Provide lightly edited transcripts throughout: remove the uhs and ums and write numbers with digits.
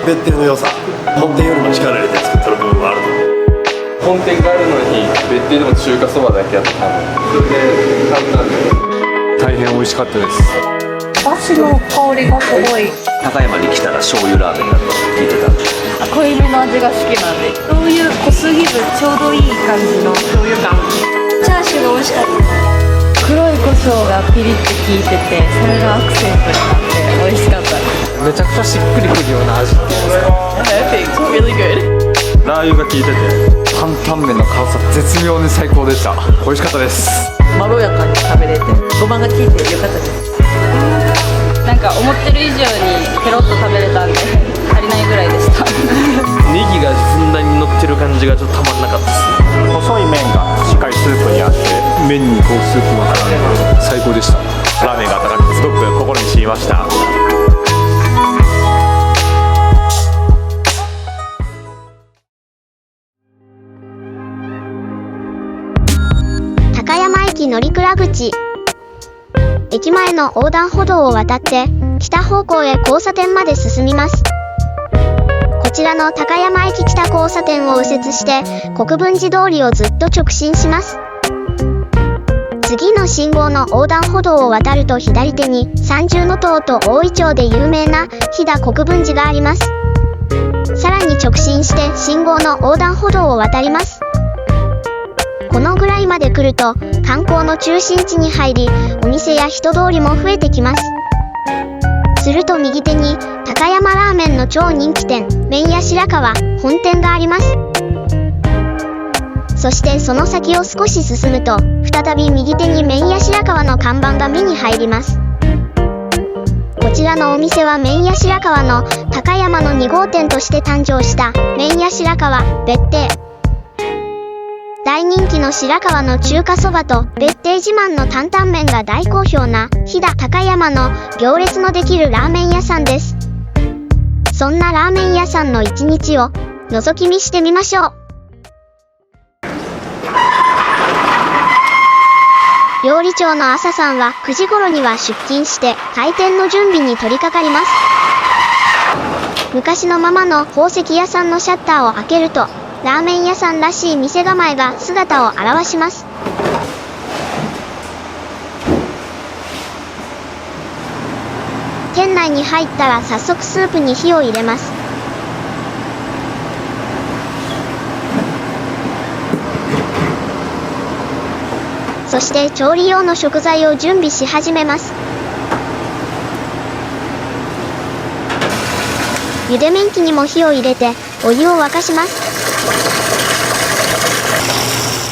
別邸の良さ、本店よりも力入れて作ってる部分もあると思う。本店があるのに別邸でも中華そばだけやったので簡単で大変美味しかったです。だしの香りがすごい。高山に来たら醤油ラーメンだと聞いてたんで、濃いめの味が好きなんで、醤油濃すぎずちょうどいい感じの醤油感。チャーシューが美味しかった。黒い胡椒がピリッと効いてて、それがアクセントになって美味しかったです。めちゃくちゃしっくりくるような味っていうんですか。Perfect, really good. ラー油が効いてて担々麺の辛さ絶妙に最高でした。美味しかったです。まろやかに食べれて、ごまが効いてよかったです。なんか思ってる以上にペロッと食べれたんで足りないぐらいでしたネギがふんだんに乗ってる感じがちょっとたまんなかったですね。細い麺がしっかりスープにあって、麺にこうスープが絡んで最高でした。ラーメンが温かくてすごく心に染みました。高山駅乗鞍口。駅前の横断歩道を渡って北方向へ交差点まで進みます。こちらの高山駅北交差点を右折して国分寺通りをずっと直進します。次の信号の横断歩道を渡ると左手に三重塔と大イチョウで有名な飛騨国分寺があります。さらに直進して信号の横断歩道を渡ります。このぐらいまで来ると観光の中心地に入り、お店や人通りも増えてきます。すると右手に高山ラーメンの超人気店麺屋白川本店があります。そしてその先を少し進むと再び右手に麺屋白川の看板が目に入ります。こちらのお店は麺屋白川の高山の2号店として誕生した麺屋白川別邸。大人気の白川の中華そばと別邸自慢の担々麺が大好評な飛騨高山の行列のできるラーメン屋さんです。そんなラーメン屋さんの一日を覗き見してみましょう。料理長の朝さんは9時頃には出勤して開店の準備に取り掛かります。昔のままの宝石屋さんのシャッターを開けるとラーメン屋さんらしい店構えが姿を現します。店内に入ったら早速スープに火を入れます。そして調理用の食材を準備し始めます。茹で麺機にも火を入れてお湯を沸かします。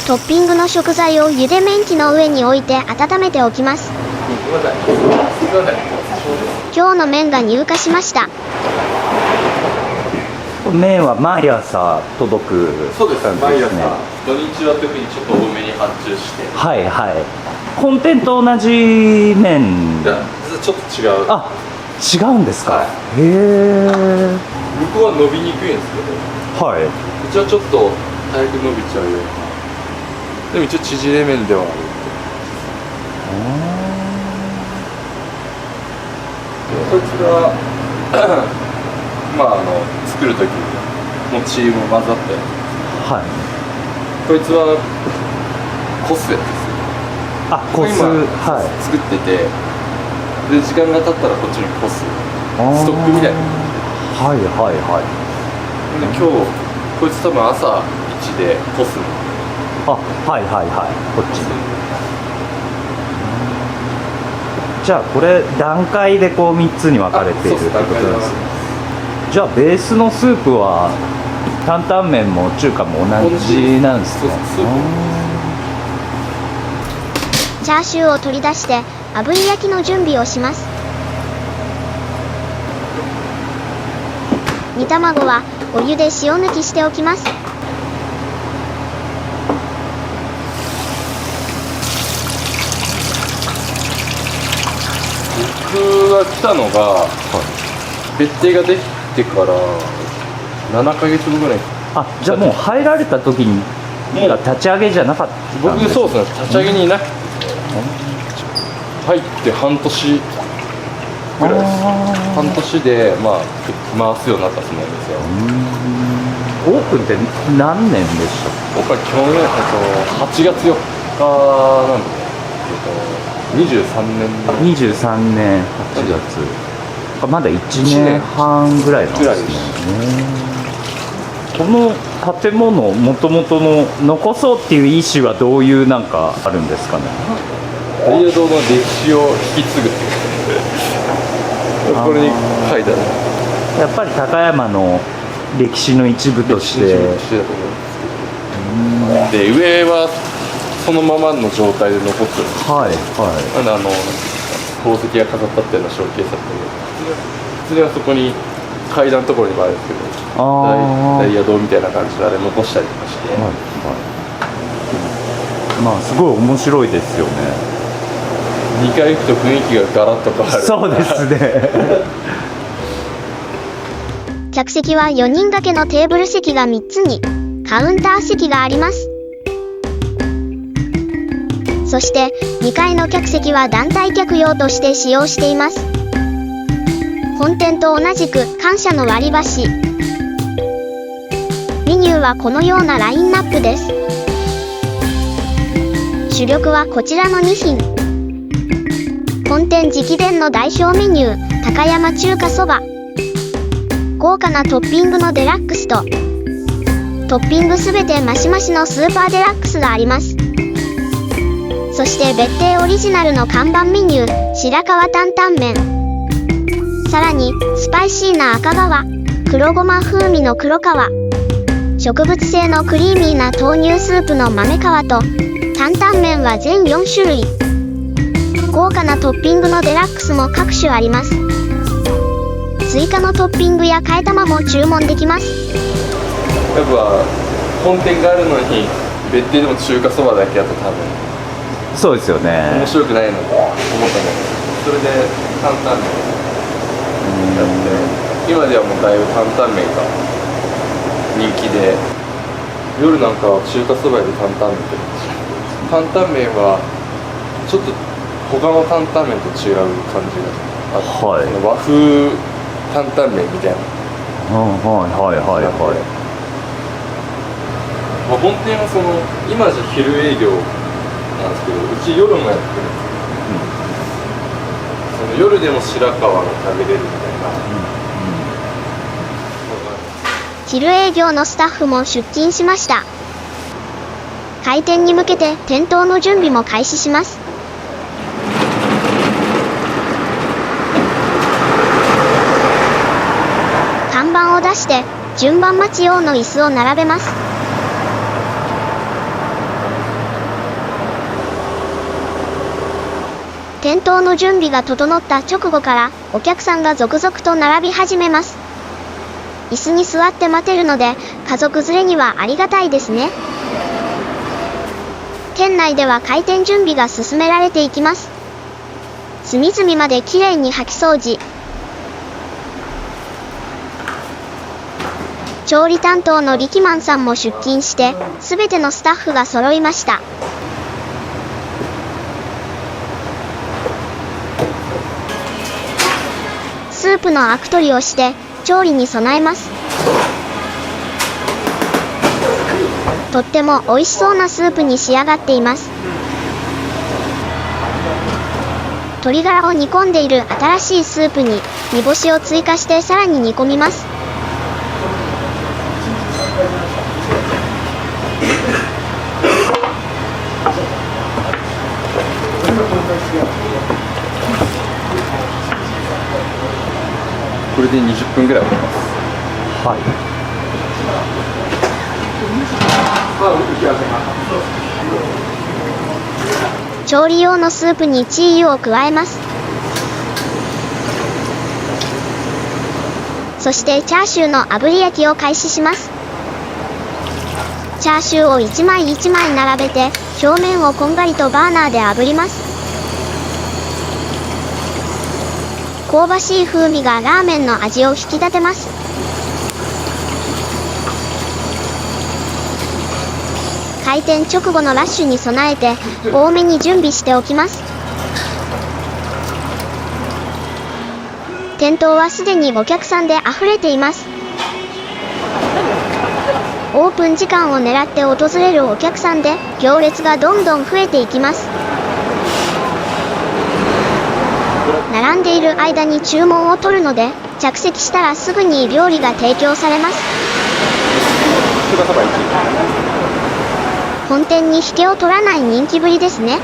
トッピングの食材を茹で麺機の上に置いて温めておきます。今日の麺が入荷しました。麺は毎朝届くそうです、感じ毎朝ですね。土日は特にちょっと多めに発注して、はいはい。本店と同じ麺。いやちょっと違う。あ、違うんですか。はいへえ。向こうは伸びにくいんですけど、はい。うちはちょっと早く伸びちゃうような。でも一応縮れ麺ではある。こいつがまあ作る時に餅も混ざったやはい。つ。こいつはこすやつですよ。あ、個数。今はい。作ってて、で時間が経ったらこっちにこすストックみたいな。はいはいはい。で今日こいつ多分朝1でこすの。あ、はいはいはい。こっちに。じゃあこれ段階でこう3つに分かれているってことなんですね。じゃあベースのスープは担々麺も中華も同じなんですね。チャーシューを取り出して炙り焼きの準備をします。煮卵はお湯で塩抜きしておきます。僕が来たのが、別邸ができてから7ヶ月後ぐらい。あ、じゃあもう入られた時に立ち上げじゃなかったんですか。僕そうですね、立ち上げにいなくて、入って半年ぐらいです。あ半年でまあ回すようになったと思うんですよ。ーオープンって何年でしたっ僕は去年8月4日なんで、23年け？23年8月。まだ1年半ぐらいなんですね。この建物もともとの残そうっていう意思はどういうなんかあるんですかね？ダイヤ堂の歴史を引き継ぐっていうこれに書いてあるやっぱり高山の歴史の一部として歴史だと思うんですけど、で上はそのままの状態で残ってるんです。はいはなんで宝石が飾ったっていうのはショーケースだったけど、普通にはそこに階段のところにもあるんですけど、あーダイヤ堂みたいな感じであれ残したりとかして、いはいまあすごい面白いですよね。 2回行くと雰囲気がガラッと変わる。そうですね客席は4人掛けのテーブル席が3つにカウンター席があります。そして2階の客席は団体客用として使用しています。本店と同じく感謝の割り箸。メニューはこのようなラインナップです。主力はこちらの2品。本店直伝の代表メニュー高山中華そば。豪華なトッピングのデラックスとトッピングすべてマシマシのスーパーデラックスがあります。そして別邸オリジナルの看板メニュー白川担々麺。さらにスパイシーな赤皮、黒ごま風味の黒皮、植物性のクリーミーな豆乳スープの豆皮と担々麺は全4種類。豪華なトッピングのデラックスも各種あります。追加のトッピングや替え玉も注文できます。やっぱ本店があるのに別邸でも中華そばだけやと多分そうですよね。面白くないのと思ったんだけど、それで担々麺やって今ではもうだいぶ担々麺が人気で、夜なんかは中華そばより担々麺って担々麺はちょっと他の担々麺と違う感じがあって、はい和風担々麺みたいな。はいはいはいはい。まあ、本店はその今じゃ昼営業なんですけど、うち夜もやってるんですよ、その夜でも白川が食べれるみたいな、昼営業のスタッフも出勤しました。開店に向けて店頭の準備も開始します。看板を出して順番待ち用の椅子を並べます。店頭の準備が整った直後からお客さんが続々と並び始めます。椅子に座って待てるので家族連れにはありがたいですね。店内では開店準備が進められていきます。隅々まできれいに掃き掃除。調理担当の力マンさんも出勤してすべてのスタッフが揃いました。スープのアク取りをして調理に備えます。とっても美味しそうなスープに仕上がっています。鶏ガラを煮込んでいる新しいスープに煮干しを追加してさらに煮込みます。これで20分ぐらい置きます。はい。調理用のスープにチー油を加えます。そしてチャーシューの炙り焼きを開始します。チャーシューを一枚一枚並べて表面をこんがりとバーナーで炙ります。香ばしい風味がラーメンの味を引き立てます。開店直後のラッシュに備えて多めに準備しておきます。店頭はすでにお客さんで溢れています。オープン時間を狙って訪れるお客さんで行列がどんどん増えていきます。並んでいる間に注文を取るので、着席したらすぐに料理が提供されます。本店に引けを取らない人気ぶりですね。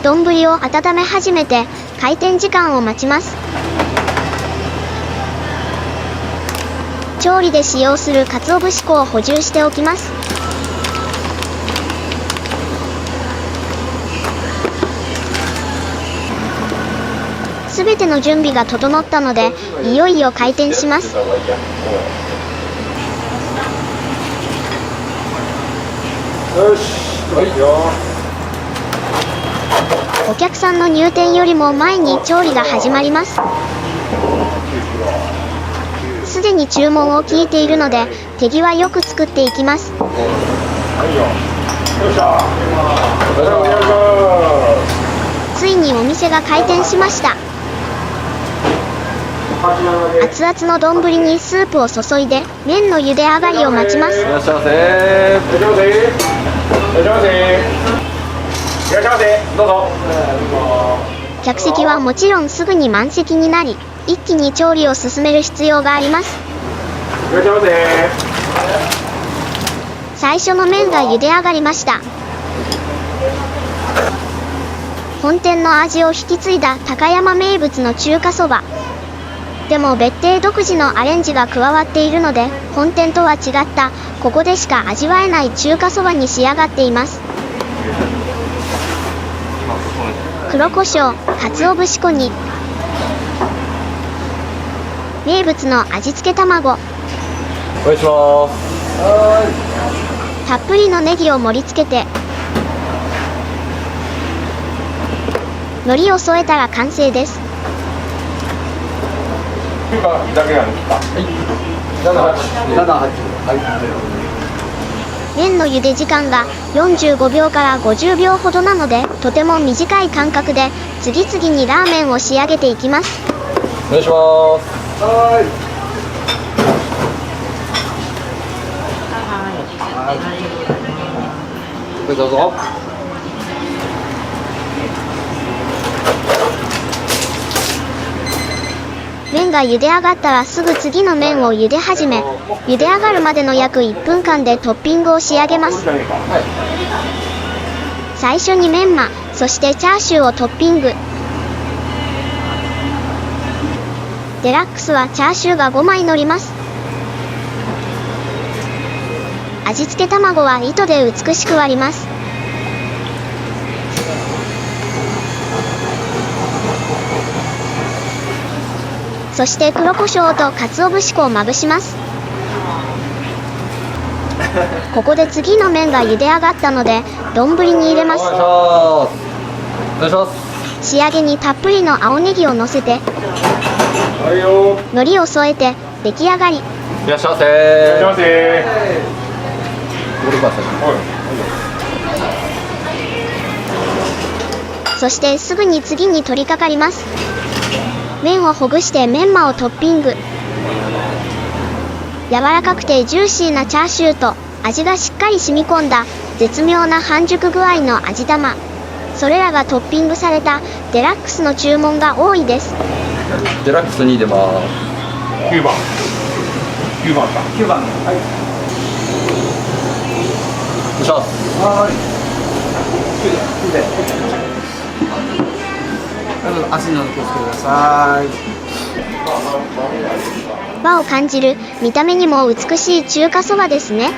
丼を温め始めて開店時間を待ちます。調理で使用する鰹節粉を補充しておきます。すべての準備が整ったので、いよいよ開店します。お客さんの入店よりも前に調理が始まります。すでに注文を聞いているので、手際よく作っていきます。ついにお店が開店しました。熱々の丼にスープを注いで麺の茹で上がりを待ちます。いらっしゃいませ。どうぞ。客席はもちろんすぐに満席になり、一気に調理を進める必要があります。最初の麺が茹で上がりました。本店の味を引き継いだ高山名物の中華そば。でも別邸独自のアレンジが加わっているので、本店とは違ったここでしか味わえない中華そばに仕上がっています。黒胡椒、鰹節粉に名物の味付け卵、お願いします。たっぷりのネギを盛り付けて海苔を添えたら完成です。麺の茹で時間が45秒から50秒ほどなので、とても短い間隔で次々にラーメンを仕上げていきます。お願いします。これどうぞ。麺が茹で上がったらすぐ次の麺を茹で始め、茹で上がるまでの約1分間でトッピングを仕上げます。最初にメンマ、そしてチャーシューをトッピング。デラックスはチャーシューが5枚乗ります。味付け卵は糸で美しく割ります。そして黒胡椒と鰹節粉をまぶします。ここで次の麺が茹で上がったので丼に入れます。お願いします。仕上げにたっぷりの青ネギをのせて海苔を添えて出来上がり。いらっしゃいませ。そしてすぐに次に取り掛かります。麺をほぐしてメンマをトッピング。柔らかくてジューシーなチャーシューと味がしっかり染み込んだ絶妙な半熟具合の味玉、それらがトッピングされたデラックスの注文が多いです。デラックスに入れます。9番か。9番。はい。お願いします。足の気をつけてください。和を感じる見た目にも美しい中華そばですね。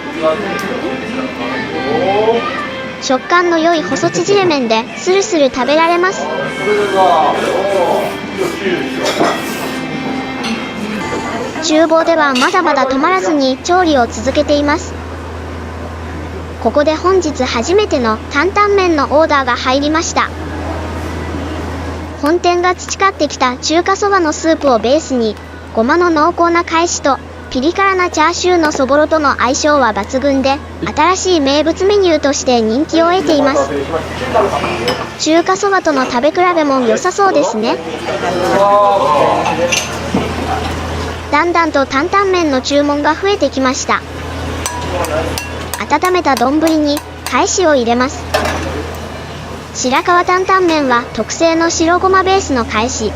食感の良い細縮れ麺でスルスル食べられます。厨房ではまだまだ止まらずに調理を続けています。ここで本日初めての担々麺のオーダーが入りました。本店が培ってきた中華そばのスープをベースに、ごまの濃厚な返しとピリ辛なチャーシューのそぼろとの相性は抜群で、新しい名物メニューとして人気を得ています。中華そばとの食べ比べも良さそうですね。だんだんと担々麺の注文が増えてきました。温めた丼に返しを入れます。白河担々麺は特製の白ごまベースの返し。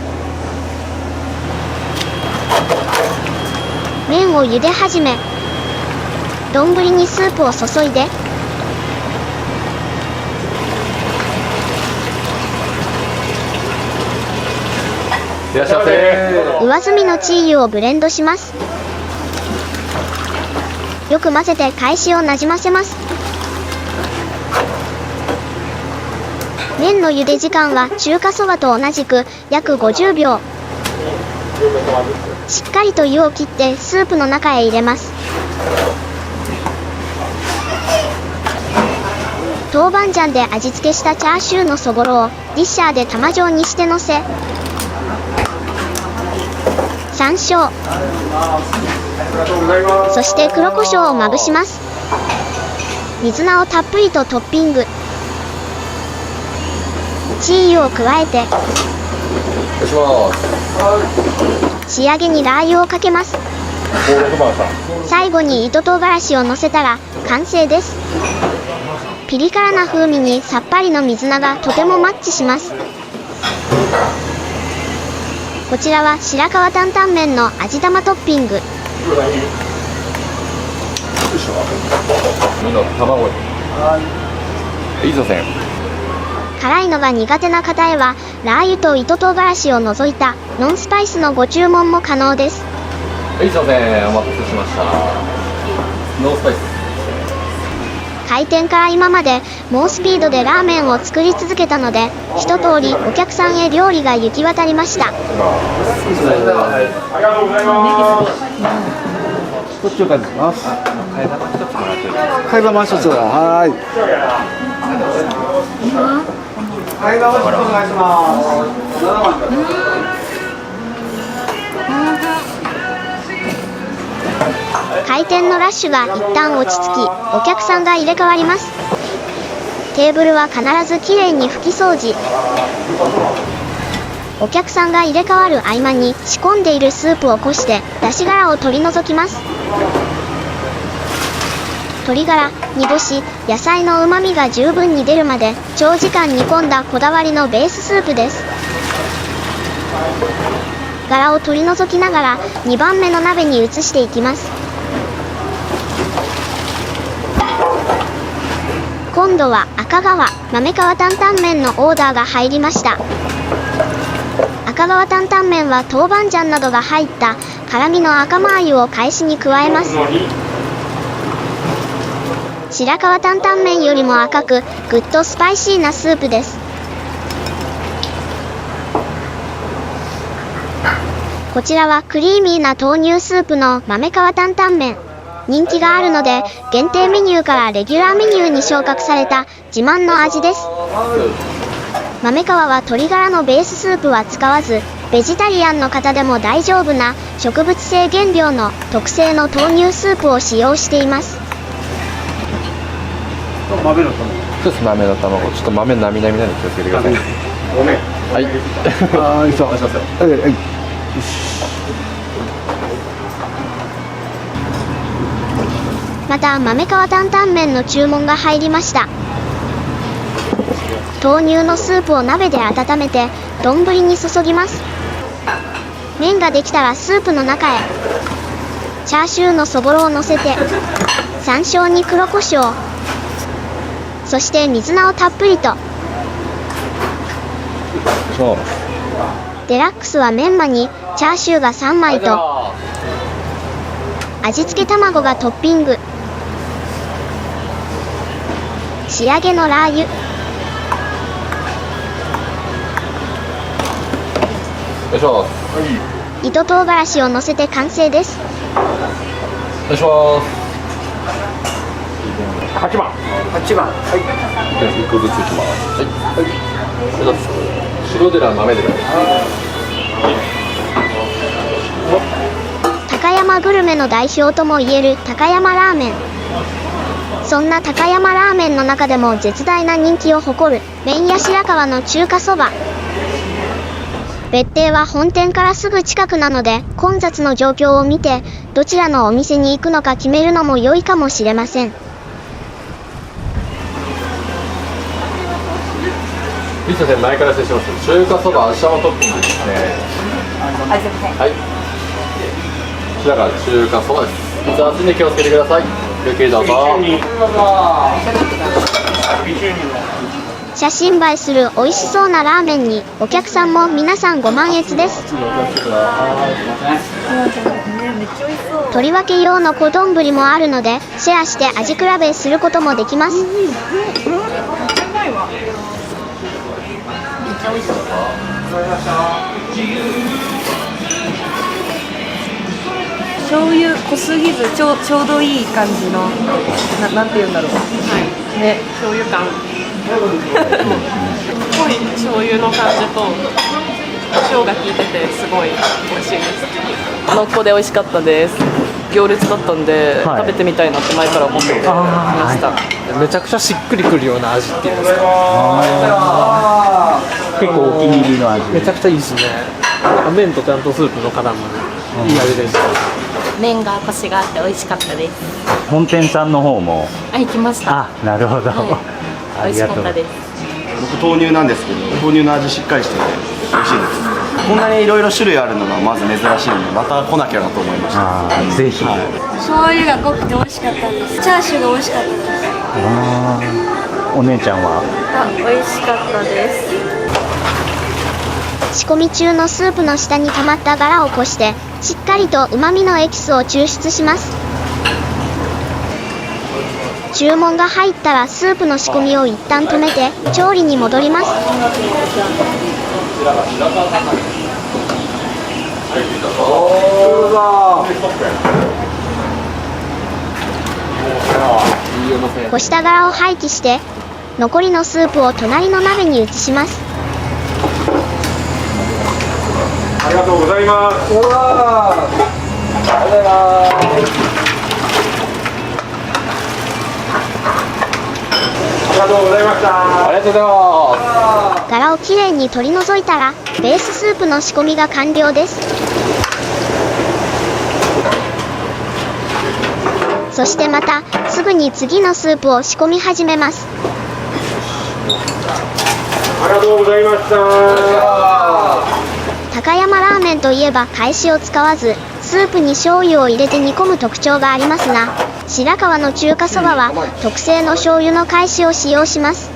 麺を茹で始め、丼にスープを注いで、いらっしゃいませ。上澄みのチー油をブレンドします。よく混ぜて返しをなじませます。麺の茹で時間は中華そばと同じく約50秒。しっかりと湯を切ってスープの中へ入れます。豆板醤で味付けしたチャーシューのそぼろをディッシャーで玉状にしてのせ、山椒、そして黒胡椒をまぶします。水菜をたっぷりとトッピング。チー油を加えて、仕上げにラー油をかけます。最後に糸唐辛子をのせたら完成です。ピリ辛な風味にさっぱりの水菜がとてもマッチします。こちらは白河担々麺の味玉トッピング。みんな卵に。いいぞせん。辛いのが苦手な方へはラー油と糸唐辛子を除いたノンスパイスのご注文も可能です。いいぞせん。お待たせしました。ノースパイス。開店から今まで猛スピードでラーメンを作り続けたので、一通りお客さんへ料理が行き渡りました。ありがとうございます。こっちを返します。替え玉一つ。はい。替え玉一つお願いします。開店のラッシュが一旦落ち着き、お客さんが入れ替わります。テーブルは必ずきれいに拭き掃除。お客さんが入れ替わる合間に仕込んでいるスープをこして出し殻を取り除きます。鶏ガラ、煮干し、野菜のうまみが十分に出るまで長時間煮込んだこだわりのベーススープです。柄を取り除きながら2番目の鍋に移していきます。今度は赤川豆皮担々麺のオーダーが入りました。赤川担々麺は豆板醤などが入った辛みの赤マー油を返しに加えます。白河担々麺よりも赤くぐっとスパイシーなスープです。こちらはクリーミーな豆乳スープの豆皮担々麺。人気があるので限定メニューからレギュラーメニューに昇格された自慢の味です。豆皮は鶏ガラのベーススープは使わず、ベジタリアンの方でも大丈夫な植物性原料の特製の豆乳スープを使用しています。豆の卵。そうです。豆の卵。ちょっと豆なみなみなので気をつけてください。ごめん。はい。はい、そう。はい。また豆皮担々麺の注文が入りました。豆乳のスープを鍋で温めて丼に注ぎます。麺ができたらスープの中へチャーシューのそぼろをのせて、山椒に黒胡椒、そして水菜をたっぷりと。デラックスはメンマにチャーシューが3枚と味付け卵がトッピング。仕上げのラー油、よいしょ。糸唐辛子をのせて完成です。よいしょ。8番。8番。はい。1個ずついきます。はい。白デラ豆デラ。高山縄グルメの代表ともいえる高山ラーメン。そんな高山ラーメンの中でも絶大な人気を誇る麺屋白川の中華そば。別邸は本店からすぐ近くなので、混雑の状況を見てどちらのお店に行くのか決めるのも良いかもしれません。リサ先前から失礼します。中華そば味玉トッピングですね。はい。白川中華そばです。熱々に気をつけてください。ゆっくりどうぞ。写真映えする美味しそうなラーメンにお客さんも皆さんご満悦です。とりわけ用の小丼もあるのでシェアして味比べすることもできます。醤油濃すぎずちょうどいい感じのなんて言うんだろう、はいね、醤油感濃い醤油の感じと塩が効いててすごい美味しいです。濃厚で美味しかったです。行列だったんで、はい食べてみたいなって前から思ってました。めちゃくちゃしっくりくるような味っていうんですか、結構お気に入りの味。めちゃくちゃいいですね。麺とちゃんとスープの絡むいい味です。麺がコシがあって美味しかったです。本店さんの方も。あ、行きました。あ、なるほど。あ美味しりがとう。かったです。僕豆乳なんですけど、豆乳の味しっかりしてて美味しいです。こんなにいろいろ種類あるのがまず珍しいので、また来なきゃなと思いました。あーぜひ。醤油が濃くて美味しかったです。チャーシューが美味しかったです。あーお姉ちゃんは。あ、美味しかったです。仕込み中のスープの下に溜まったガラをこしてしっかりと旨味のエキスを抽出します。注文が入ったらスープの仕込みを一旦止めて調理に戻ります。こしたガラを廃棄して残りのスープを隣の鍋に移します。ありがとうございます。ありがとうございました。ありがとうございます。ガラをきれいに取り除いたらベーススープの仕込みが完了です。そしてまたすぐに次のスープを仕込み始めます。ありがとうございました。高山ラーメンといえば返しを使わずスープに醤油を入れて煮込む特徴がありますが、白川の中華そばは特製の醤油の返しを使用します。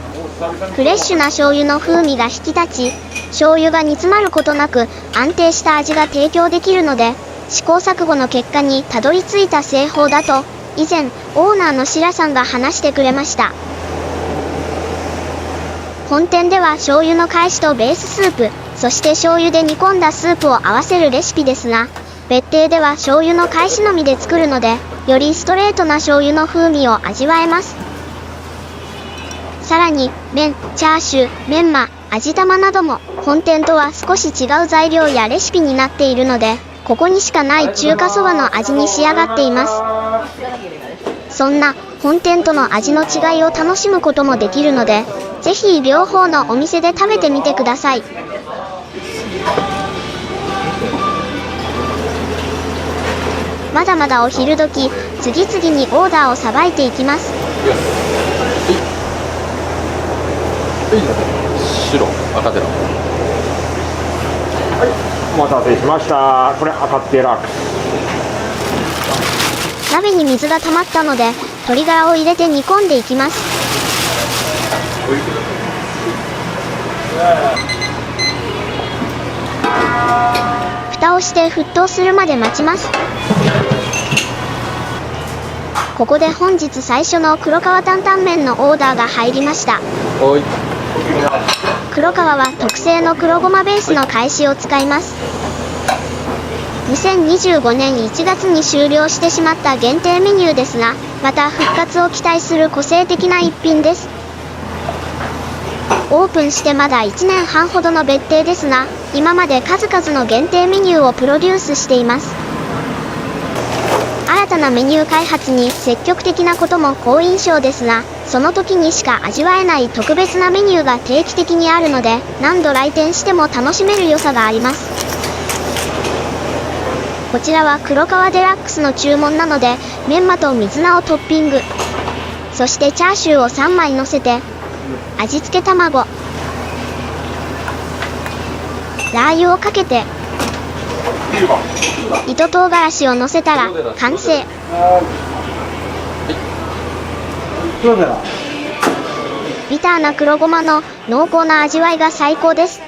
フレッシュな醤油の風味が引き立ち、醤油が煮詰まることなく安定した味が提供できるので、試行錯誤の結果にたどり着いた製法だと以前オーナーの白さんが話してくれました。本店では醤油の返しとベーススープ、そして醤油で煮込んだスープを合わせるレシピですが、別邸では醤油の返しのみで作るので、よりストレートな醤油の風味を味わえます。さらに麺、チャーシュー、メンマ、味玉なども本店とは少し違う材料やレシピになっているので、ここにしかない中華そばの味に仕上がっています。そんな本店との味の違いを楽しむこともできるので、ぜひ両方のお店で食べてみてください。まだまだお昼時、次々にオーダーをさばいていきます。白、赤寺。お待たせしました。これ赤テラ。鍋に水が溜まったので鶏ガラを入れて煮込んでいきます。蓋をして沸騰するまで待ちます。ここで本日最初の黒川担々麺のオーダーが入りました。おい。黒川は特製の黒ごまベースの返しを使います。2025年1月に終了してしまった限定メニューですが、また復活を期待する個性的な一品です。オープンしてまだ1年半ほどの別邸ですが、今まで数々の限定メニューをプロデュースしています。たなメニュー開発に積極的なことも好印象ですが、その時にしか味わえない特別なメニューが定期的にあるので、何度来店しても楽しめる良さがあります。こちらは黒川デラックスの注文なので、メンマと水菜をトッピング、そしてチャーシューを3枚乗せて、味付け卵、ラー油をかけて、糸唐辛子を乗せたら完成。ビターな黒ごまの濃厚な味わいが最高です。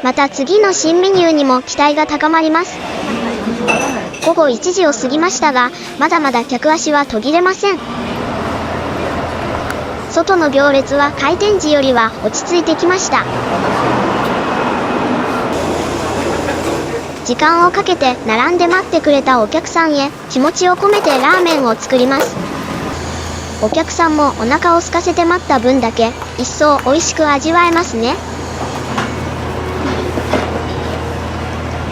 また次の新メニューにも期待が高まります。午後1時を過ぎましたが、まだまだ客足は途切れません。外の行列は開店時よりは落ち着いてきました。時間をかけて並んで待ってくれたお客さんへ気持ちを込めてラーメンを作ります。お客さんもお腹を空かせて待った分だけ一層美味しく味わえますね。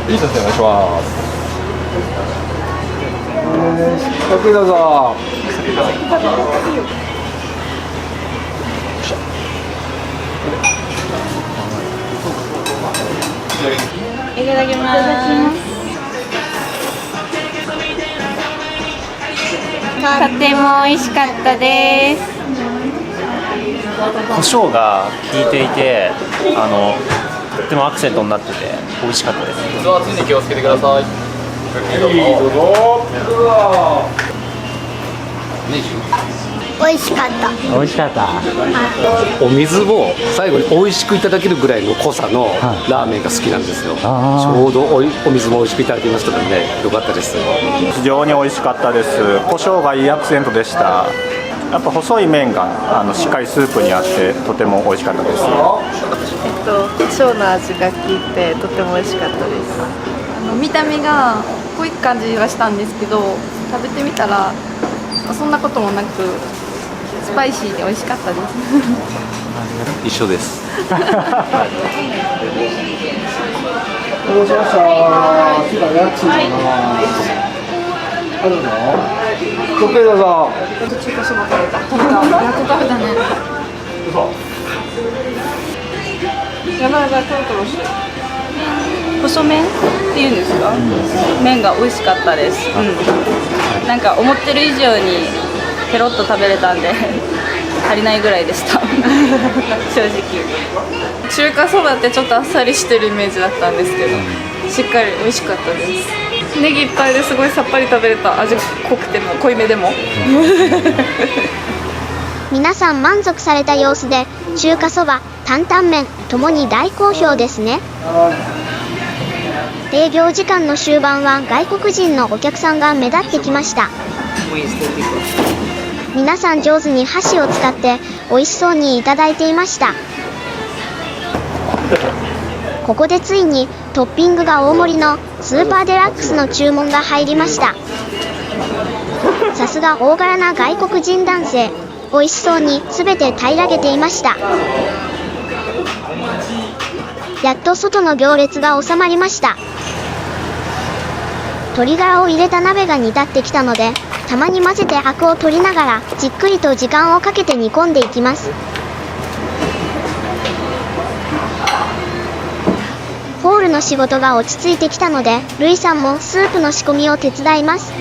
いい先生お願いします。ごゆっくりどうぞ。いただきます。とても美味しかったです。胡椒が効いていて、とってもアクセントになってて美味しかったです。水圧に気をつけてください。どうぞ。美味しかった。美味しかった。お水を最後に美味しくいただけるぐらいの濃さのラーメンが好きなんですよ。ちょうどお水も美味しくいただきましたので、よかったです。非常に美味しかったです。胡椒がいいアクセントでした。やっぱ細い麺がしっかりスープにあってとても美味しかったです。胡椒の味が効いてとても美味しかったです。見た目が濃い感じはしたんですけど、食べてみたらそんなこともなくスパイシーで美味しかったです。一緒です。どうしました。家賃かな。あるの？ごゆっくりどうぞ。中華そば食べた。やっと食べたね。やばいやばい、トロトロしてる。細麺っていうんですか？麺が美味しかったです。なんか思ってる以上にペロッと食べれたんで足りないぐらいでした。正直。中華そばってちょっとあっさりしてるイメージだったんですけど、しっかり美味しかったです。ネギいっぱいですごいさっぱり食べれた。味濃くても濃いめでも。皆さん満足された様子で、中華そば、担々麺ともに大好評ですね。営業時間の終盤は外国人のお客さんが目立ってきました。皆さん上手に箸を使って美味しそうにいただいていました。ここでついにトッピングが大盛りのスーパーデラックスの注文が入りました。さすが大柄な外国人男性、美味しそうに全て平らげていました。やっと外の行列が収まりました。鶏ガラを入れた鍋が煮立ってきたので、たまに混ぜてアクを取りながらじっくりと時間をかけて煮込んでいきます。ホールの仕事が落ち着いてきたので、ルイさんもスープの仕込みを手伝います。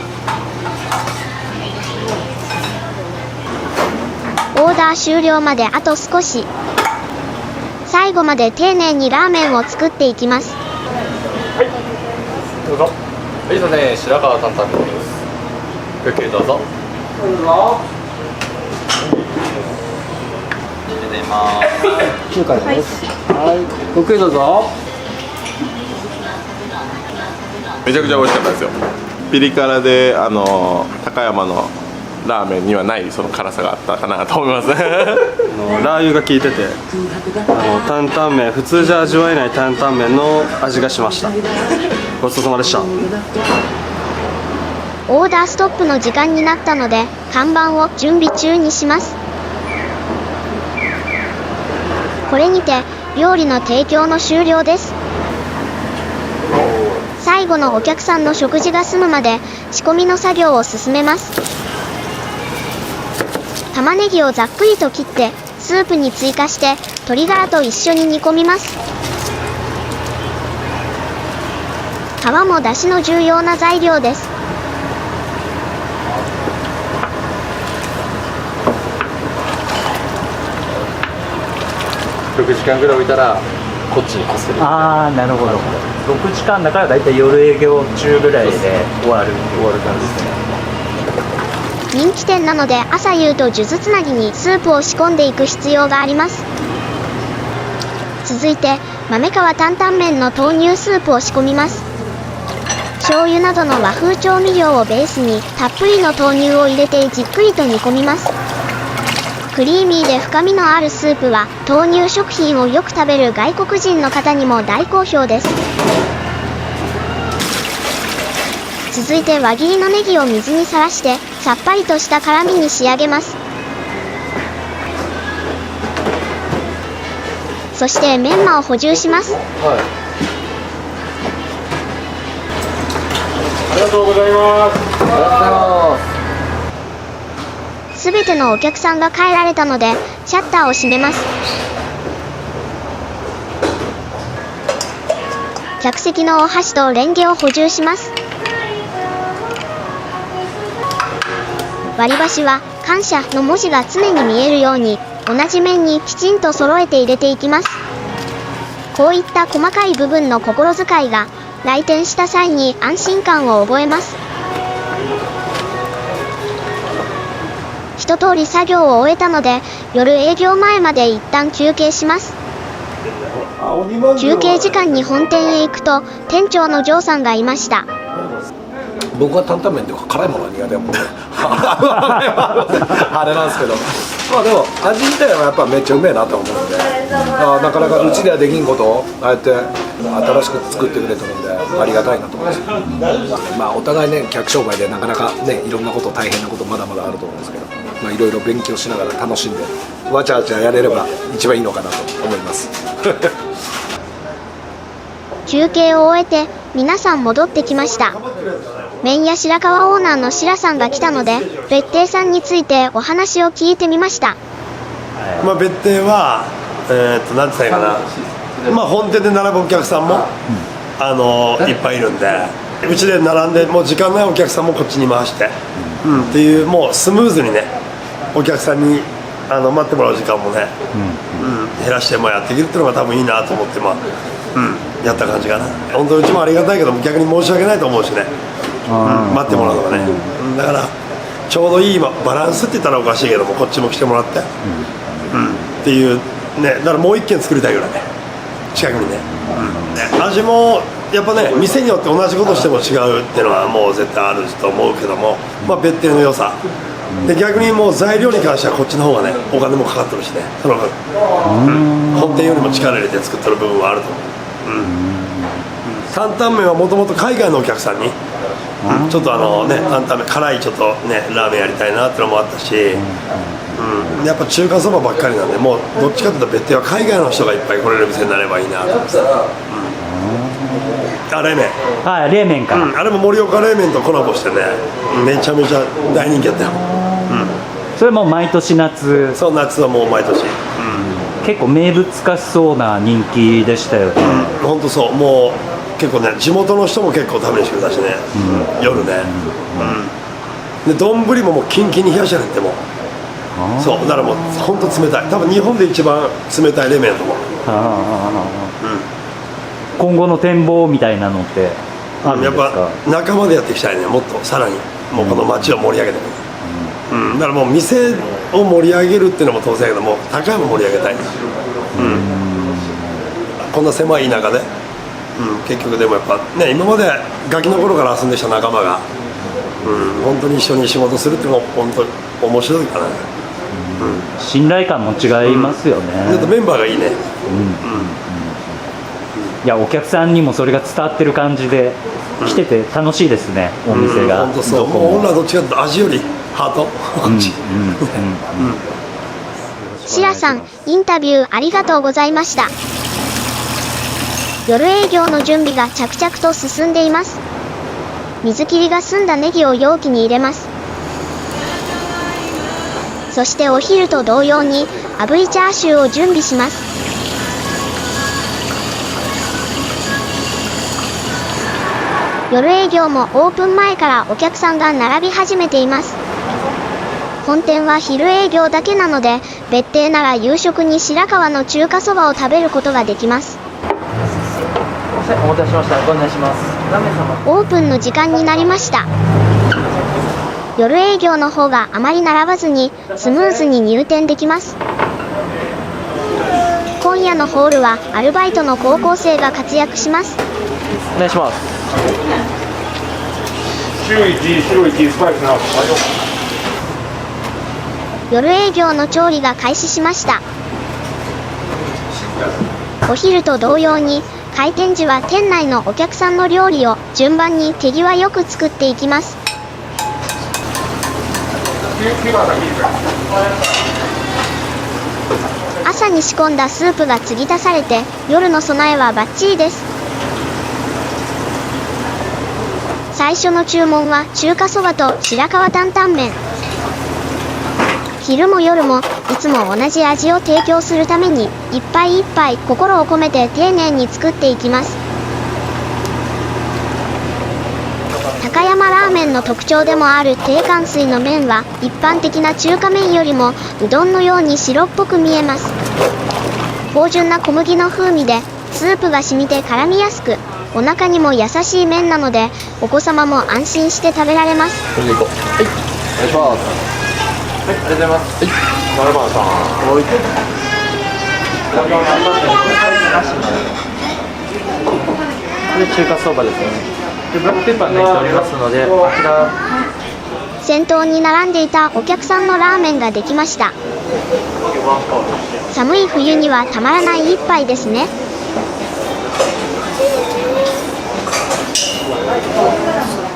オーダー終了まであと少し。最後まで丁寧にラーメンを作っていきます。はい、どうぞ。はい、すいません、白川担々麺です。ごゆっくりどうぞ。どうぞ。中華です。はい、ごゆっくりどうぞ。めちゃくちゃ美味しかったですよ。ピリ辛で高山のラーメンにはないその辛さがあったかなと思います。ラー油が効いてて担々麺、普通じゃ味わえない担々麺の味がしました。ごちそうさまでした。オーダーストップの時間になったので、看板を準備中にします。これにて料理の提供の終了です。最最後のお客さんの食事が済むまで仕込みの作業を進めます。玉ねぎをざっくりと切ってスープに追加して鶏ガラと一緒に煮込みます。皮も出汁の重要な材料です。6時間ぐらい置いたらこっちにこする。ああ、なるほど。6時間だからだいたい夜営業中ぐらいで終わる感じですね。人気店なので朝夕と数珠つなぎにスープを仕込んでいく必要があります。続いて豆皮担々麺の豆乳スープを仕込みます。醤油などの和風調味料をベースにたっぷりの豆乳を入れてじっくりと煮込みます。クリーミーで深みのあるスープは豆乳食品をよく食べる外国人の方にも大好評です。続いて輪切りのネギを水にさらしてさっぱりとした辛みに仕上げます。そしてメンマを補充します。ありがとうございます。ありがとうございます。すべてのお客さんが帰られたのでシャッターを閉めます。客席のお箸とレンゲを補充します。割り箸は感謝の文字が常に見えるように同じ面にきちんと揃えて入れていきます。こういった細かい部分の心遣いが来店した際に安心感を覚えます。一通り作業を終えたので夜営業前まで一旦休憩します。休憩時間に本店へ行くと店長のジョーさんがいました。僕は担々麺とか辛いものが苦手なもんであれなんですけど、まあでも味自体はやっぱめっちゃうめえなと思うんで、なかなかうちではできんことをああやって新しく作ってくれてるんでありがたいなと思います。まあお互いね客商売でなかなかねいろんなこと大変なことまだまだあると思うんですけど、まあいろいろ勉強しながら楽しんでわちゃわちゃやれれば一番いいのかなと思います休憩を終えて皆さん戻ってきました。麺屋白川オーナーの白さんが来たので別邸さんについてお話を聞いてみました。まあ、別邸は、なんて言ったらいいかな、まあ、本店で並ぶお客さんも、いっぱいいるんで、うちで並んでもう時間ないお客さんもこっちに回して、っていうもうスムーズにねお客さんに待ってもらう時間もね、減らしてやっていけるっていうのが多分いいなと思って、やった感じかな。本当うちもありがたいけど逆に申し訳ないと思うしね、待ってもらうのがね、だからちょうどいいバランスって言ったらおかしいけどもこっちも来てもらって、っていうね、だからもう一軒作りたいぐらいね近くにね、味もやっぱね店によって同じことしても違うっていうのはもう絶対あると思うけども、別邸の良さで逆にもう材料に関してはこっちの方がねお金もかかってるしね、その分、本店よりも力入れて作ってる部分はあると思う。担々麺はもともと海外のお客さんに、ちょっと担々麺辛いちょっとねラーメンやりたいなってのもあったし、やっぱ中華そばばっかりなんでもうどっちかというと別邸は海外の人がいっぱい来れる店になればいいなと思って、冷麺、冷麺か、あれも盛岡冷麺とコラボしてねめちゃめちゃ大人気やったよ。それも毎年夏？そう、夏はもう毎年、結構名物化しそうな人気でしたよね。本当そう、もう結構ね地元の人も結構食べに来てくれたしね、夜ね、で丼ももうキンキンに冷やしてるってもう、そうだからもう本当冷たい、多分日本で一番冷たい冷麺だと思う。今後の展望みたいなのってあるんですか？やっぱ仲間でやっていきたいね、もっとさらにもうこの街を盛り上げてくる。だからもう店を盛り上げるっていうのも当然やけども高山盛り上げたい、こんな狭い田舎で、結局でもやっぱね今までガキの頃から遊んできた仲間が、本当に一緒に仕事するっていうのも本当に面白いかな、信頼感も違いますよね。だってメンバーがいいね、いやお客さんにもそれが伝わってる感じで来てて楽しいですね、お店が。本当そう、もう俺らどっちかというと味よりハートこっち。シラさん、インタビューありがとうございました。夜営業の準備が着々と進んでいます。水切りが済んだネギを容器に入れます。そしてお昼と同様に炙りチャーシューを準備します。夜営業もオープン前からお客さんが並び始めています。本店は昼営業だけなので、別邸なら夕食に白河の中華そばを食べることができます。お待たせしました。ご案内します。オープンの時間になりました。夜営業の方があまり並ばずにスムーズに入店できます。今夜のホールはアルバイトの高校生が活躍します。お願いします。夜営業の調理が開始しました。お昼と同様に開店時は店内のお客さんの料理を順番に手際よく作っていきます。朝に仕込んだスープが継ぎ足されて、夜の備えはバッチリです。最初の注文は中華そばと白河担々麺。昼も夜もいつも同じ味を提供するためにいっぱいいっぱい心を込めて丁寧に作っていきます。高山ラーメンの特徴でもある低乾水の麺は一般的な中華麺よりもうどんのように白っぽく見えます。芳醇な小麦の風味でスープが染みて絡みやすく、お腹にも優しい麺なのでお子様も安心して食べられます。これでいこう。はい、お願いします。はい、ありがとうございます。はい、7番さん。はい。これ中華そばですね。でブラックペッパーが入っておりますので、こちら。先頭に並んでいたお客さんのラーメンができました。寒い冬にはたまらない一杯ですね。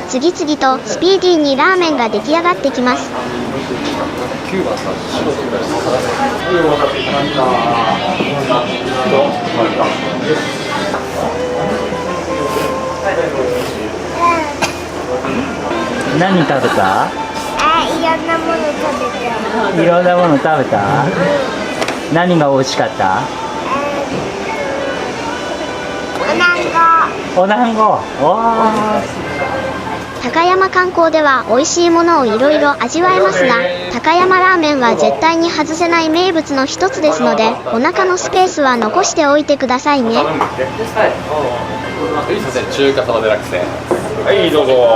次々とスピーディーにラーメンが出来上がってきます。9番さん、白とかですか。何食べた？いろんなもの食べた。いろんなもの食べた？何が美味しかった？お団子。高山観光では美味しいものをいろいろ味わえますが、高山ラーメンは絶対に外せない名物の一つですので、お腹のスペースは残しておいてくださいね。すいません、中華そばデラックスで。はい、どうぞ。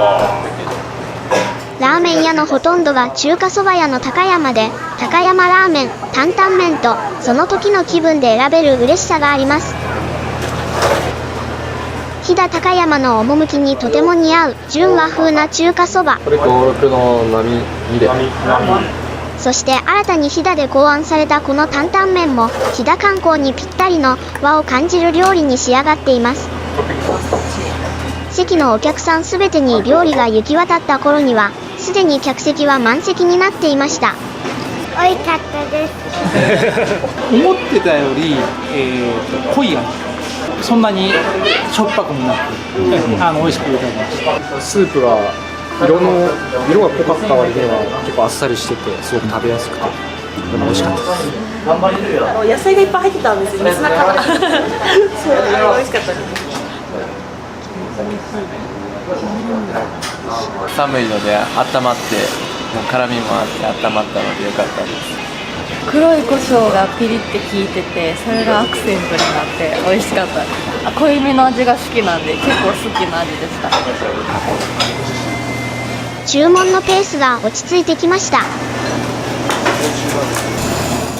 ラーメン屋のほとんどが中華そば屋の高山で、高山ラーメン、担々麺とその時の気分で選べる嬉しさがあります。飛騨高山の趣にとても似合う純和風な中華そば。これ登録の波2で。そして新たに飛騨で考案されたこの担々麺も飛騨観光にぴったりの和を感じる料理に仕上がっています。席のお客さんすべてに料理が行き渡った頃にはすでに客席は満席になっていました。美味しかったです。思ってたより、濃い味、そんなにしょっぱくもなく、美味しくいただきました。スープが色が濃かった割には結構あっさりしててすごく食べやすくて美味しかったです。野菜がいっぱい入ってたんですよ、水菜からそう、美味しかったです。寒いので温まって、もう辛みもあって温まったので良かったです。黒い胡椒がピリって効いてて、それがアクセントになって美味しかったです。濃いめの味が好きなんで結構好きな味でした。注文のペースが落ち着いてきました。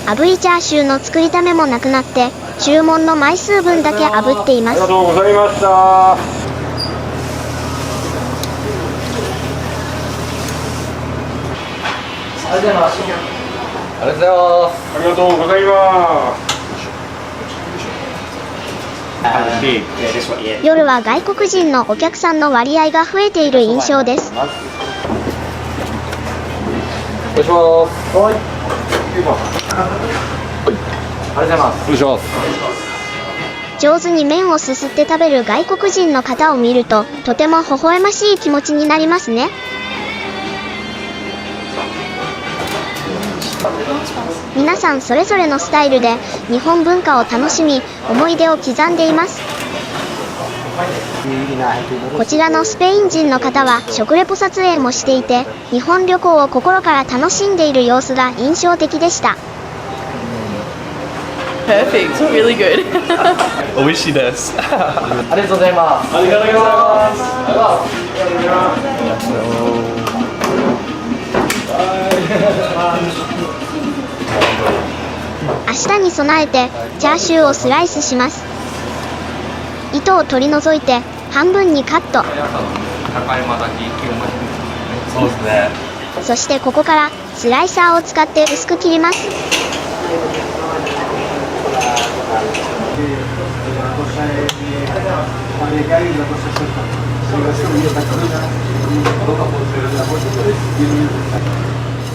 炙りチャーシューの作りためもなくなって注文の枚数分だけ炙っています。ありがとうございました。ありがとうございます。ありがとうございます。ありがとうございます。夜は外国人のお客さんの割合が増えている印象です。お願いします。はい。ありがとうございます。お願いします。上手に麺をすすって食べる外国人の方を見ると、とても微笑ましい気持ちになりますね。皆さんそれぞれのスタイルで日本文化を楽しみ、思い出を刻んでいます。こちらのスペイン人の方は食レポ撮影もしていて、日本旅行を心から楽しんでいる様子が印象的でした。Perfect, really good. 美味しいです。ありがとうございます。ありがとうございます。明日に備えてチャーシューをスライスします。糸を取り除いて半分にカット。そうですね。そしてここからスライサーを使って薄く切ります。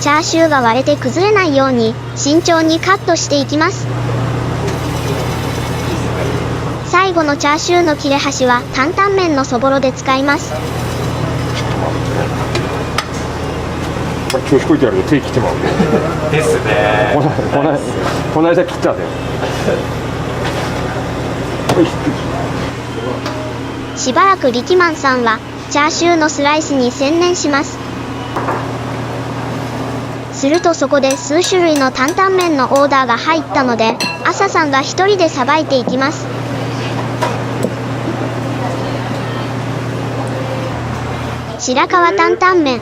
チャーシューが割れて崩れないように慎重にカットしていきます。最後のチャーシューの切れ端は担々麺のそぼろで使います。調子こいてやると手切ってもらうですね。この間切ったで。しばらく力マンさんはチャーシューのスライスに専念します。するとそこで数種類の担々麺のオーダーが入ったので、朝さんが一人でさばいていきます。白川担々麺、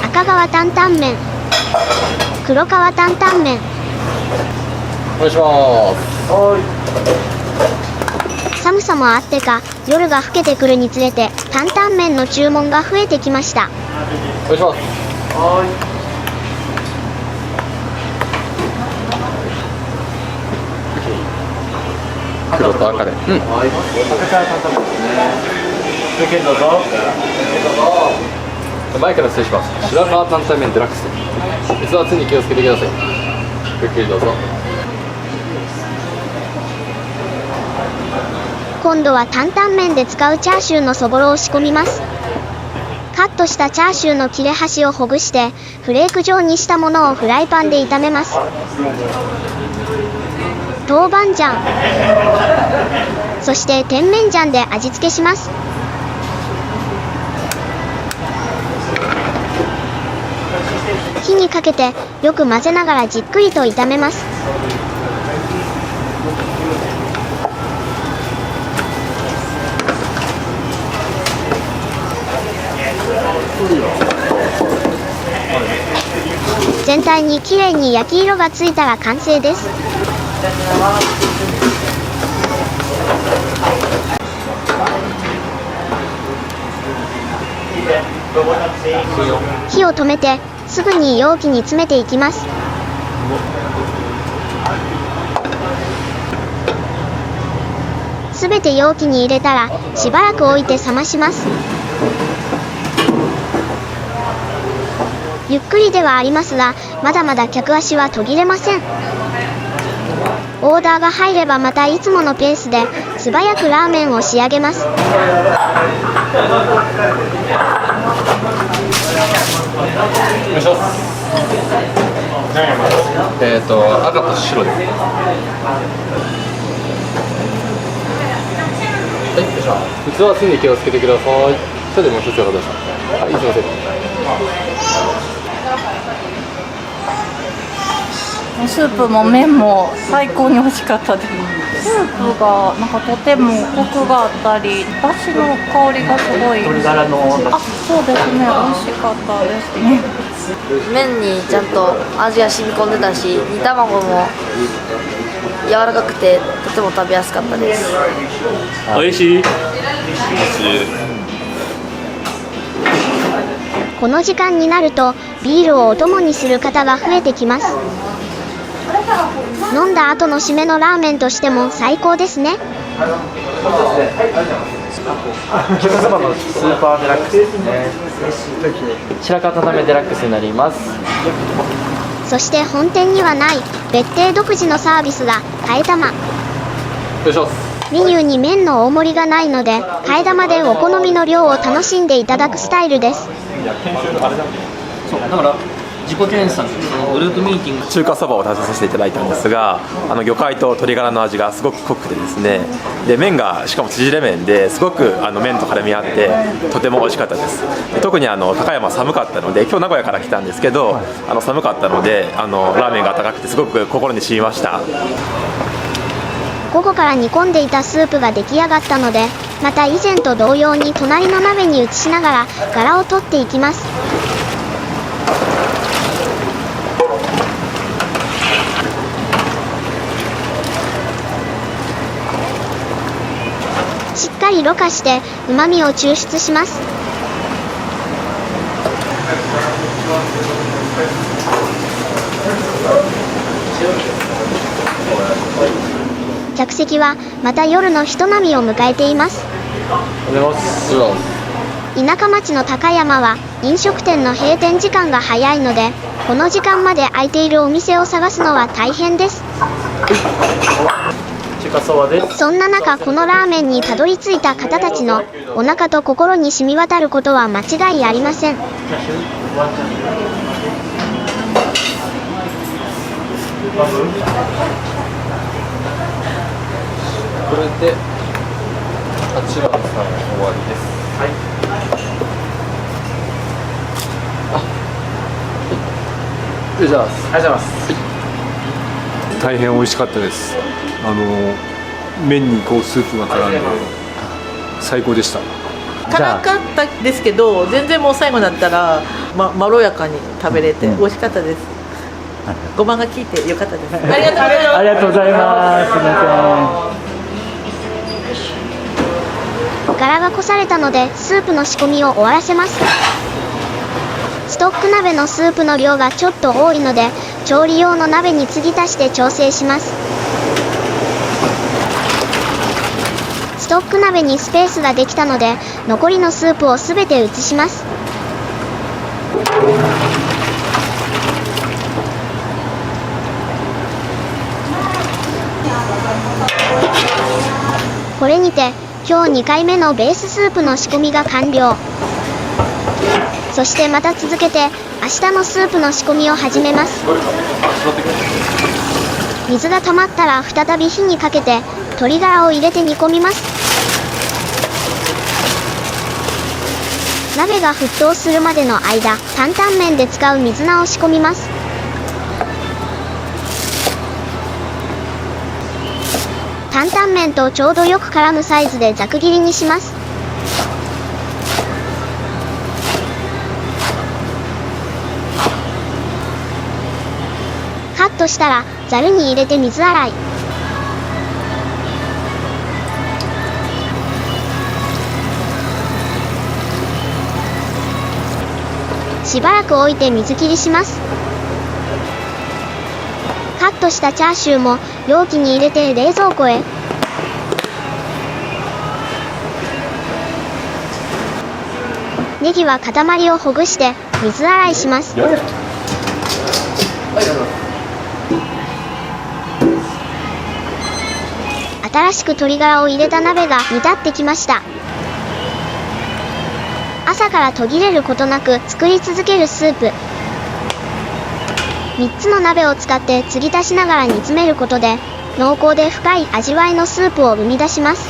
赤川担々麺、黒川担々麺。お願いします。寒さもあってか、夜が更けてくるにつれて担々麺の注文が増えてきました。お願いします。黒と赤で。赤から担々麺ですね。どうぞ。前から失礼します。白川担々麺デラックス。熱圧に気をつけてください。ゆっくりどうぞ。今度は担々麺で使うチャーシューのそぼろを仕込みます。カットしたチャーシューの切れ端をほぐしてフレーク状にしたものをフライパンで炒めます。豆板醤、そして甜麺醤で味付けします。火にかけてよく混ぜながらじっくりと炒めます。全体にきれいに焼き色がついたら完成です。火を止めてすぐに容器に詰めていきます。すべて容器に入れたらしばらく置いて冷まします。ゆっくりではありますが、まだまだ客足は途切れません。オーダーが入ればまたいつものペースで素早くラーメンを仕上げます。よいしょ。赤と白です。はい、よいしょ。器はすに気をつけてください。それでもう一つよかったです。はい、すいません。スープも麺も最高に美味しかったです。スープがなんかとてもコクがあったり、だしの香りがすごい。鶏ガラの。あ、そうですね。美味しかったですね。麺にちゃんと味が染み込んでたし、煮卵も柔らかくてとても食べやすかったです。美味しい。この時間になるとビールをお供にする方が増えてきます。飲んだ後の締めのラーメンとしても最高ですね。中華そばのスーパーデラックスですね。白川担々麺デラックスになります。そして本店にはない別邸独自のサービスが替え玉。よいしょ。メニューに麺の大盛りがないので替え玉でお好みの量を楽しんでいただくスタイルです。そうだから自己検査のグループミーティング中華そばを食べさせていただいたんですが、魚介と鶏ガラの味がすごく濃くてですね、で麺がしかも縮れ麺ですごく麺と絡み合ってとても美味しかったです。で特に高山寒かったので、今日名古屋から来たんですけど、寒かったのでラーメンが温かくてすごく心に染みました。午後から煮込んでいたスープが出来上がったので、また以前と同様に隣の鍋に移しながら柄を取っていきます。しっかりろ過して旨味を抽出します。客席はまた夜の人波を迎えています。田舎町の高山は飲食店の閉店時間が早いので、この時間まで開いているお店を探すのは大変です。そんな中、このラーメンにたどり着いた方たちのお腹と心に染み渡ることは間違いありません。これで8番さん終わりです。はい。ありがとうございます。ありがとうございます。大変美味しかったです。麺にこうスープが絡んで最高でした。辛かったですけど、全然もう最後になったら、まろやかに食べれて美味しかったです。ごまが効いてよかったです。ありがとうございます。ありがとうございます。すみません。柄がこされたのでスープの仕込みを終わらせます。ストック鍋のスープの量がちょっと多いので調理用の鍋に継ぎ足して調整します。ストック鍋にスペースができたので残りのスープをすべて移します。これにて今日2回目のベーススープの仕込みが完了。そしてまた続けて明日のスープの仕込みを始めます。水が溜まったら再び火にかけて鶏ガラを入れて煮込みます。鍋が沸騰するまでの間、担々麺で使う水菜を仕込みます。担々麺とちょうどよく絡むサイズでざく切りにします。カットしたらざるに入れて水洗い。しばらく置いて水切りします。カットしたチャーシューも容器に入れて冷蔵庫へ。ネギは塊をほぐして水洗いします。新しく鶏ガラを入れた鍋が煮立ってきました。朝から途切れることなく作り続けるスープ。3つの鍋を使って継ぎ足しながら煮詰めることで濃厚で深い味わいのスープを生み出します。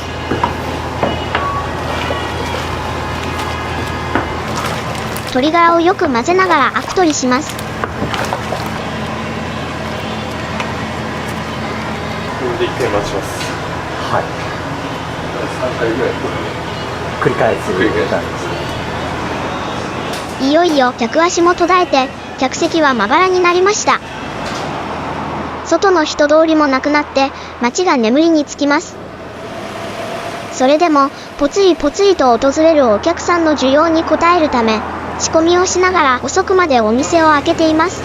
鶏ガラをよく混ぜながらアク取りします。これで1回待ちます。はい。3回ぐらい繰り返す。いよいよ客足も途絶えて客席はまばらになりました。外の人通りもなくなって街が眠りにつきます。それでもぽつりぽつりと訪れるお客さんの需要に応えるため仕込みをしながら遅くまでお店を開けています。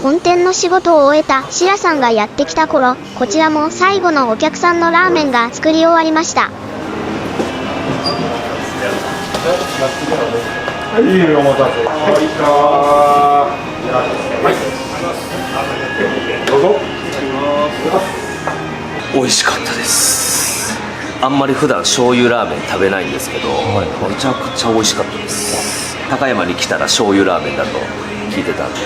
本店の仕事を終えた白さんがやってきた頃、こちらも最後のお客さんのラーメンが作り終わりました。はい、お待たせ。どうぞ。美味しかったです。あんまり普段醤油ラーメン食べないんですけど、めちゃくちゃ美味しかったです。高山に来たら醤油ラーメンだと聞いてたんで、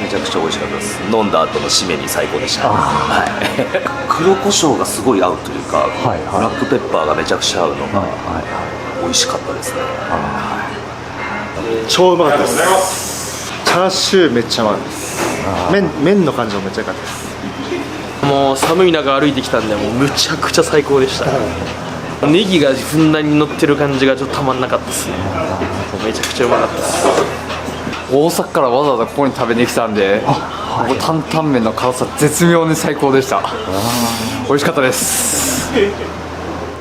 めちゃくちゃ美味しかったです。飲んだ後の締めに最高でした。黒胡椒がすごい合うというか、ブラックペッパーがめちゃくちゃ合うのが美味しかったですね。超うまかったです。チャーシューめっちゃうまかったです。麺の感じもめっちゃ良かったです。もう寒い中歩いてきたんで、もうむちゃくちゃ最高でした。ネギがふんだんに乗ってる感じがちょっとたまんなかったですね。めちゃくちゃうまかったです。大阪からわざわざここに食べに来たんで、担々麺の辛さ絶妙に最高でした。美味しかったです。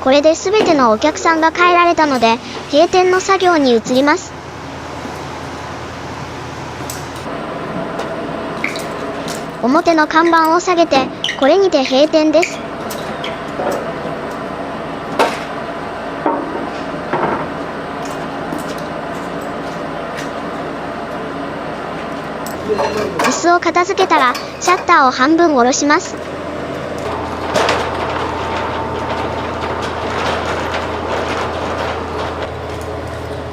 これで全てのお客さんが帰られたので、閉店の作業に移ります。表の看板を下げて、これにて閉店です。椅子を片付けたら、シャッターを半分下ろします。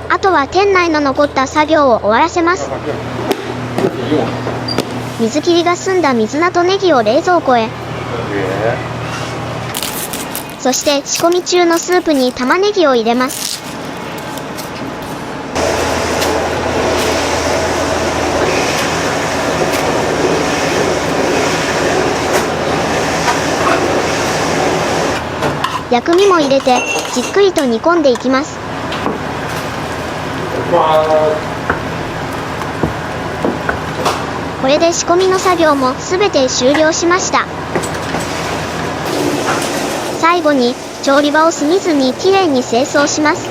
あとは店内の残った作業を終わらせます。水切りが済んだ水菜とネギを冷蔵庫へ。そして仕込み中のスープに玉ねぎを入れます。薬味も入れてじっくりと煮込んでいきます。これで仕込みの作業もすべて終了しました。最後に調理場を隅々きれいに清掃します。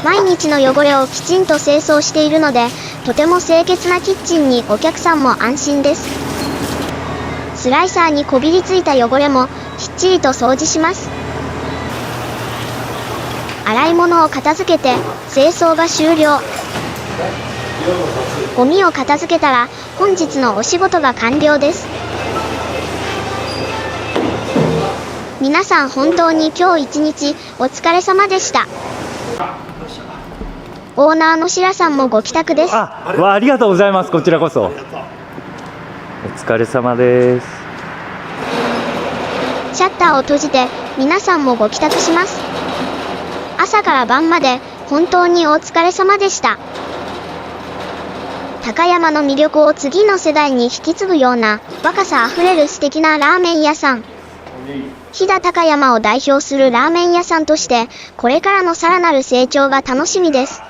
毎日の汚れをきちんと清掃しているので、とても清潔なキッチンにお客さんも安心です。スライサーにこびりついた汚れもきっちりと掃除します。洗い物を片付けて清掃が終了。ゴミを片付けたら本日のお仕事が完了です。皆さん本当に今日一日お疲れ様でした。オーナーの白さんもご帰宅です。ありがとうございます。こちらこそお疲れ様です。シャッターを閉じて皆さんもご帰宅します。朝から晩まで本当にお疲れ様でした。高山の魅力を次の世代に引き継ぐような若さあふれる素敵なラーメン屋さん。飛騨高山を代表するラーメン屋さんとしてこれからのさらなる成長が楽しみです。